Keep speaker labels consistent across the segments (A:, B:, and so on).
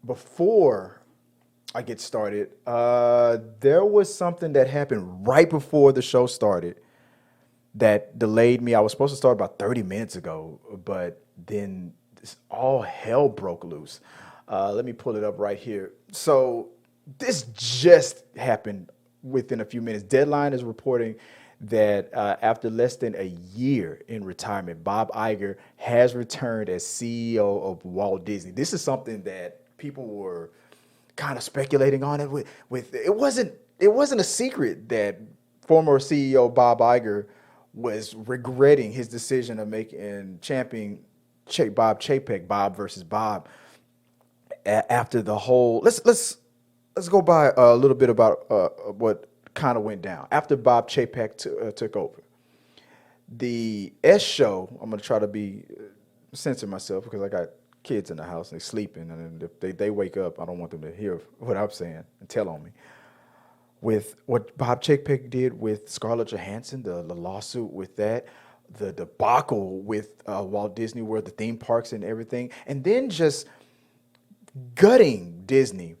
A: before I get started, there was something that happened right before the show started that delayed me. I was supposed to start about 30 minutes ago, but then all hell broke loose. Let me pull it up right here. So this just happened within a few minutes. Deadline is reporting that after less than a year in retirement, Bob Iger has returned as CEO of Walt Disney. This is something that people were kind of speculating on it with it wasn't a secret that former CEO Bob Iger was regretting his decision of making champion Bob Chapek, Bob versus Bob, after the whole. Let's go by a little bit about what kind of went down after Bob Chapek took over. The S show. I'm gonna try to be censor myself because I got kids in the house and they sleeping, and if they wake up, I don't want them to hear what I'm saying and tell on me. With what Bob Chapek did with Scarlett Johansson, the lawsuit with that, the debacle with Walt Disney World, the theme parks and everything, and then just gutting Disney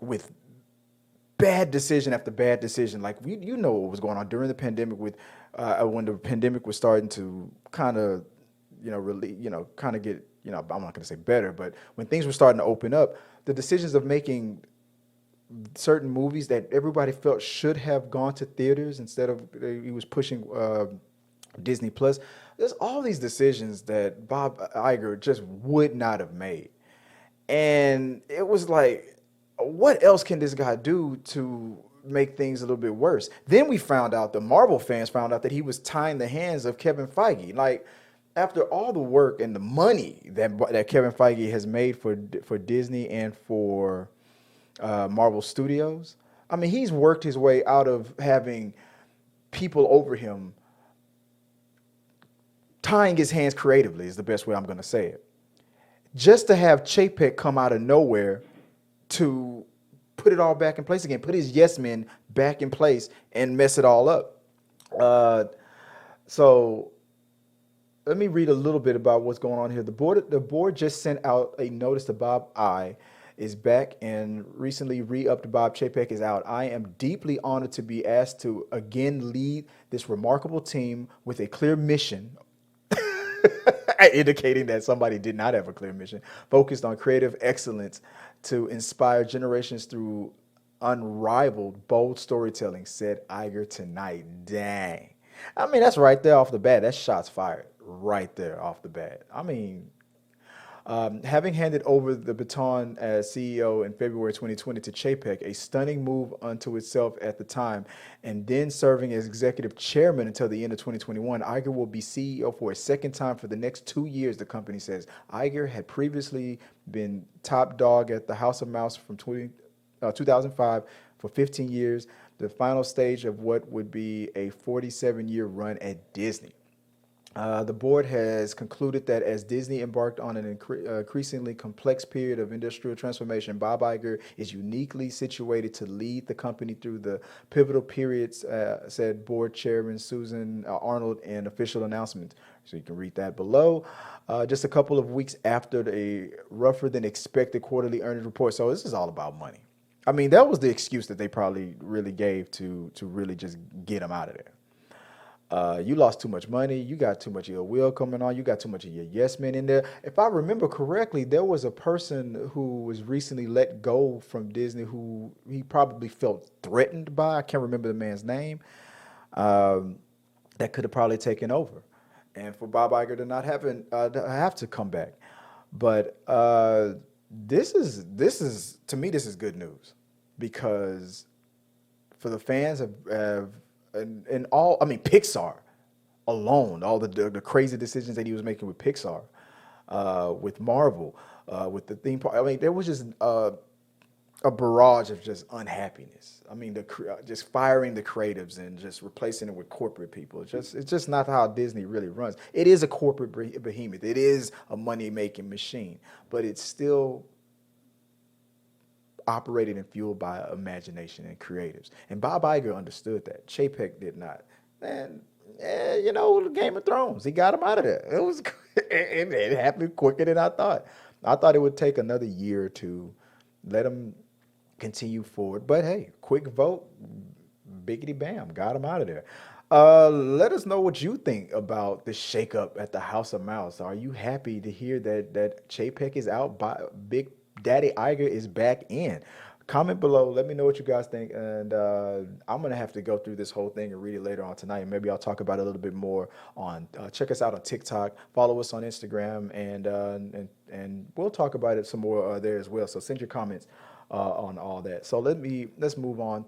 A: with bad decision after bad decision. Like you know what was going on during the pandemic with when the pandemic was starting to kind of really kind of get I'm not going to say better, but when things were starting to open up, the decisions of making certain movies that everybody felt should have gone to theaters instead of he was pushing Disney Plus. There's all these decisions that Bob Iger just would not have made. And it was like, what else can this guy do to make things a little bit worse? Then we found out, the Marvel fans found out that he was tying the hands of Kevin Feige. Like, after all the work and the money that Kevin Feige has made for Disney and for Marvel Studios, I mean, he's worked his way out of having people over him tying his hands creatively, is the best way I'm going to say it. Just to have Chapek come out of nowhere to put it all back in place again, put his yes men back in place and mess it all up. So let me read a little bit about what's going on here. The board just sent out a notice to Bob I is back and recently re-upped Bob Chapek is out. I am deeply honored to be asked to again lead this remarkable team with a clear mission, indicating that somebody did not have a clear mission, focused on creative excellence to inspire generations through unrivaled, bold storytelling, said Iger tonight. Dang. I mean, that's right there off the bat. That's shots fired right there off the bat. I mean, having handed over the baton as CEO in February 2020 to Chapek, a stunning move unto itself at the time, and then serving as executive chairman until the end of 2021, Iger will be CEO for a second time for the next 2 years, the company says. Iger had previously been top dog at the House of Mouse from 2005 for 15 years, the final stage of what would be a 47-year run at Disney. The board has concluded that as Disney embarked on an increasingly complex period of industrial transformation, Bob Iger is uniquely situated to lead the company through the pivotal periods, said board chairman Susan Arnold in official announcement. So you can read that below. Just a couple of weeks after the rougher than expected quarterly earnings report. So this is all about money. I mean, that was the excuse that they probably really gave to really just get him out of there. You lost too much money. You got too much ill will coming on. You got too much of your yes men in there. If I remember correctly, there was a person who was recently let go from Disney who he probably felt threatened by. I can't remember the man's name. That could have probably taken over, and for Bob Iger to not have to come back. But this is to me, this is good news because for the fans of and all, I mean, Pixar alone, all the crazy decisions that he was making with Pixar, with Marvel, with the theme park. I mean, there was just a barrage of just unhappiness. I mean, just firing the creatives and just replacing it with corporate people. It's just not how Disney really runs. It is a corporate behemoth. It is a money making machine, but it's still operated and fueled by imagination and creatives. And Bob Iger understood that. Chapek did not. And Game of Thrones, he got him out of there. It happened quicker than I thought. I thought it would take another year or two let him continue forward. But hey, quick vote, biggity bam, got him out of there. Let us know what you think about the shakeup at the House of Mouse. Are you happy to hear that Chapek is out? Big Daddy Iger is back in. Comment below. Let me know what you guys think, and I'm gonna have to go through this whole thing and read it later on tonight. Maybe I'll talk about it a little bit more on. Check us out on TikTok. Follow us on Instagram, and we'll talk about it some more there as well. So send your comments on all that. So let's move on